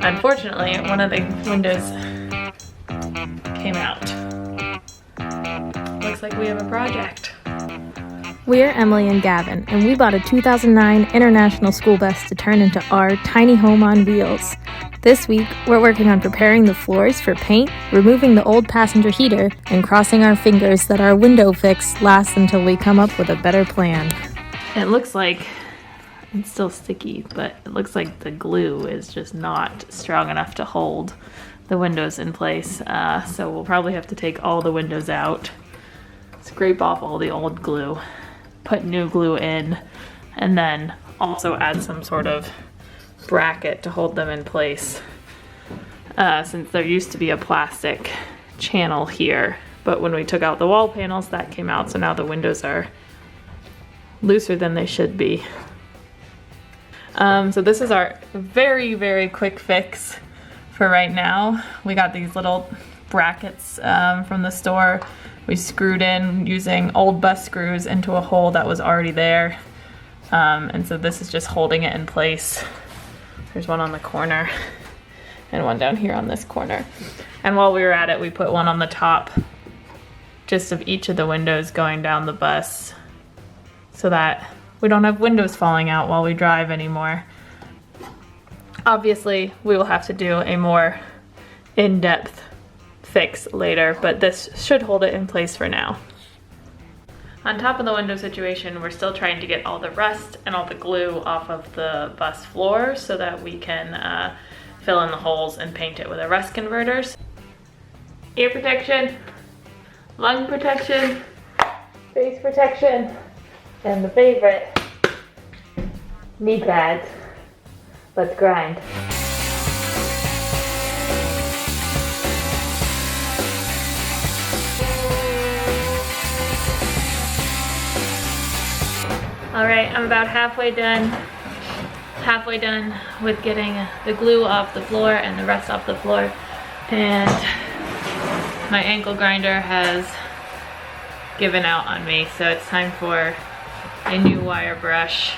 Unfortunately, one of the windows came out. Looks like we have a project. We're Emily and Gavin, and we bought a 2009 International school bus to turn into our tiny home on wheels. This week, we're working on preparing the floors for paint, removing the old passenger heater, and crossing our fingers that our window fix lasts until we come up with a better plan. It looks like it's still sticky, but it looks like the glue is just not strong enough to hold the windows in place. So we'll probably have to take all the windows out, scrape off all the old glue, put new glue in, and then also add some sort of bracket to hold them in place. Since there used to be a plastic channel here, but when we took out the wall panels, that came out, so now the windows are looser than they should be. So this is our very, very quick fix for right now. We got these little brackets from the store. We screwed in using old bus screws into a hole that was already there. And so this is just holding it in place. There's one on the corner and one down here on this corner. And while we were at it, we put one on the top just of each of the windows going down the bus so that we don't have windows falling out while we drive anymore. Obviously, we will have to do a more in-depth fix later, but this should hold it in place for now. On top of the window situation, we're still trying to get all the rust and all the glue off of the bus floor so that we can fill in the holes and paint it with our rust converters. Ear protection, lung protection, face protection, and the favorite, knee pads. Let's grind. All right, I'm about halfway done with getting the glue off the floor and the rest off the floor. And my ankle grinder has given out on me, so it's time for a new wire brush.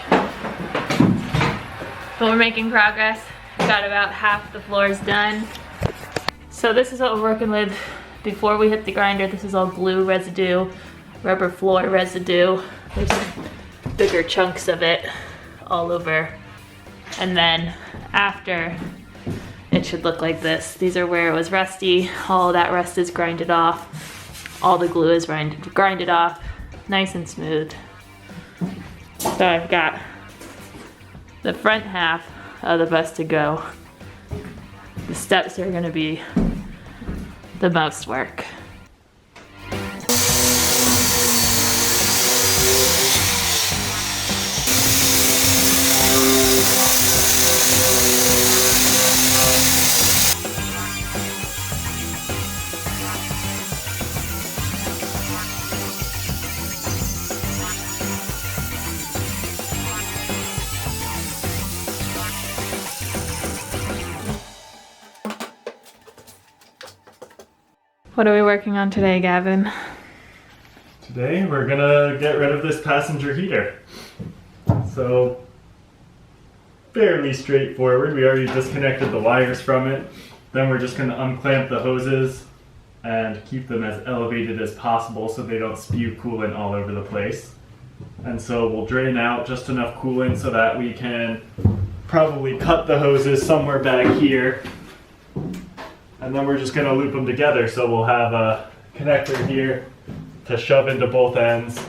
But we're making progress. Got about half the floors done. So this is what we're working with before we hit the grinder. This is all glue residue, rubber floor residue. There's bigger chunks of it all over. And then after, it should look like this. These are where it was rusty. All that rust is grinded off. All the glue is grinded off, nice and smooth. So I've got the front half of the bus to go. The steps are gonna be the most work. What are we working on today, Gavin? Today we're gonna get rid of this passenger heater. So, fairly straightforward. We already disconnected the wires from it. Then we're just gonna unclamp the hoses and keep them as elevated as possible so they don't spew coolant all over the place. And so we'll drain out just enough coolant so that we can probably cut the hoses somewhere back here. And then we're just going to loop them together, so we'll have a connector here to shove into both ends,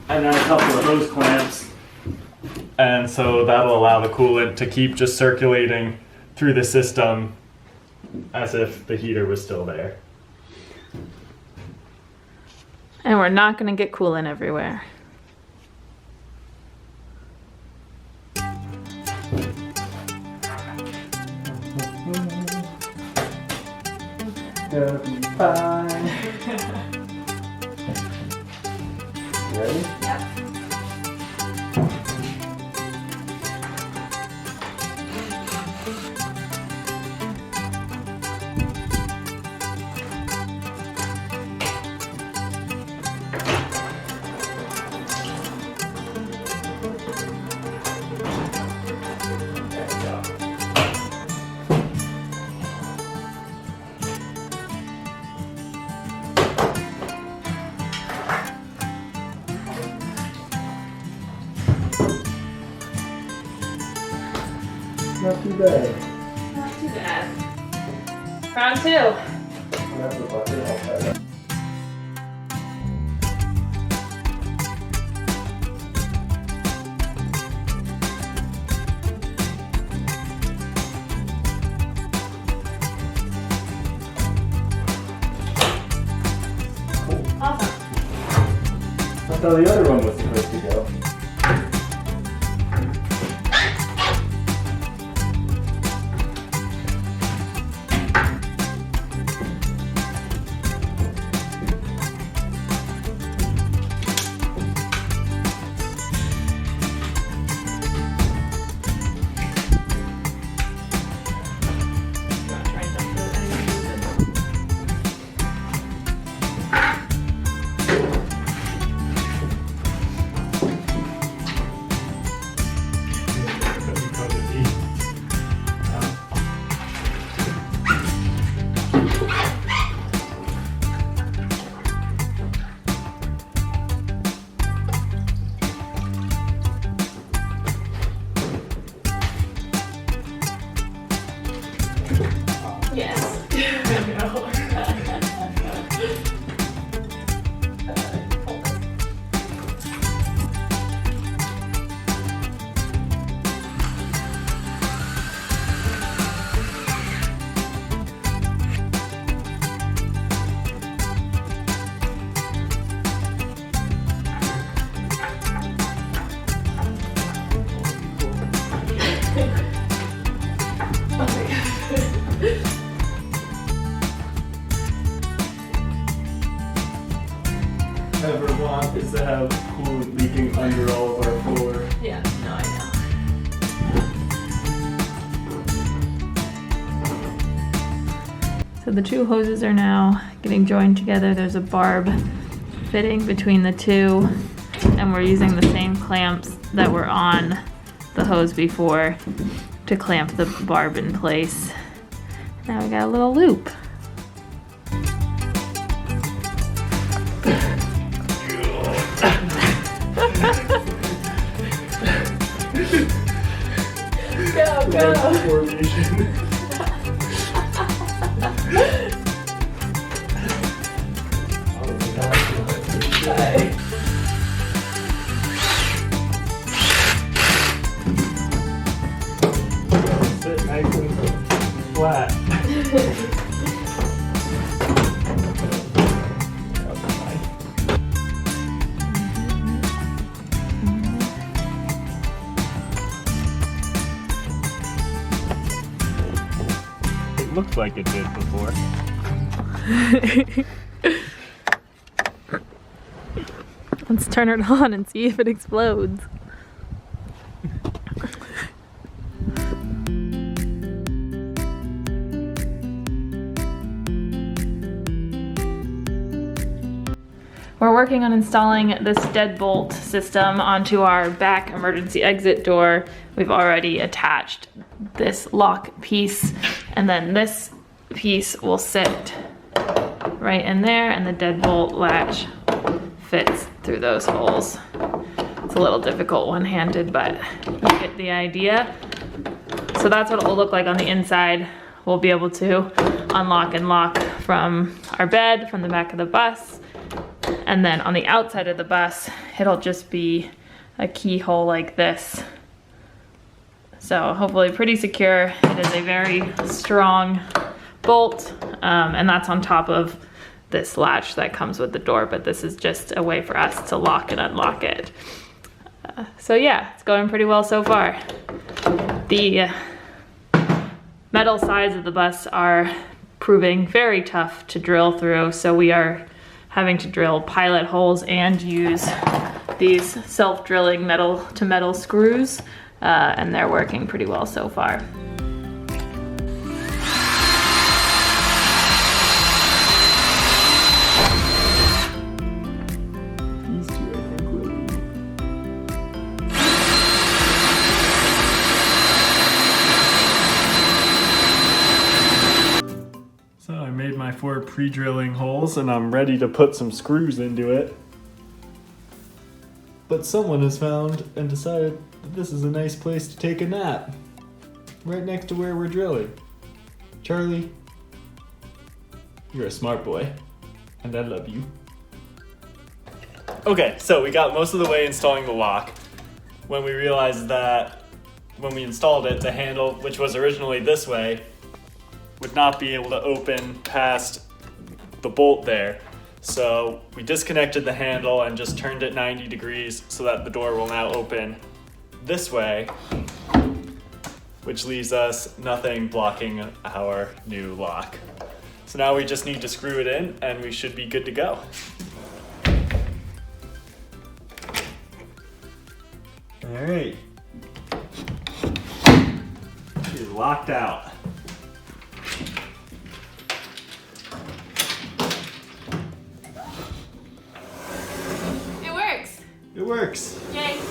and then a couple of hose clamps. And so that'll allow the coolant to keep just circulating through the system as if the heater was still there. And we're not going to get coolant everywhere. Gonna be fine. Ready? Yep. Not too bad. Not too bad. Round two. Grab the bucket, I'll try that. Awesome. That's how the other one was supposed to go. Yes. Ever want is to have coolant leaking under all of our floor. Yeah, no, I know. So the two hoses are now getting joined together. There's a barb fitting between the two, and we're using the same clamps that were on the hose before to clamp the barb in place. Now we got a little loop. Go. Formation. Sit nice and flat. Looked like it did before. Let's turn it on and see if it explodes. We're working on installing this deadbolt system onto our back emergency exit door. We've already attached this lock piece, and then this piece will sit right in there, and the deadbolt latch fits through those holes. It's a little difficult one-handed, but you get the idea. So that's what it will look like on the inside. We'll be able to unlock and lock from our bed, from the back of the bus. And then on the outside of the bus, it'll just be a keyhole like this. So hopefully pretty secure. It is a very strong bolt, and that's on top of this latch that comes with the door, but this is just a way for us to lock and unlock it. So yeah, it's going pretty well so far. The metal sides of the bus are proving very tough to drill through, so we are having to drill pilot holes and use these self-drilling metal to metal screws, and they're working pretty well so far. These two, I think, will be. So I made my 4 pre-drilling holes and I'm ready to put some screws into it. But someone has found and decided that this is a nice place to take a nap. right next to where we're drilling. Charlie, you're a smart boy, and I love you. Okay, so we got most of the way installing the lock when we realized that when we installed it, the handle, which was originally this way, would not be able to open past the bolt there. So we disconnected the handle and just turned it 90 degrees so that the door will now open this way, which leaves us nothing blocking our new lock. So now we just need to screw it in and we should be good to go. All right, it is locked out. It works. It works. Yay.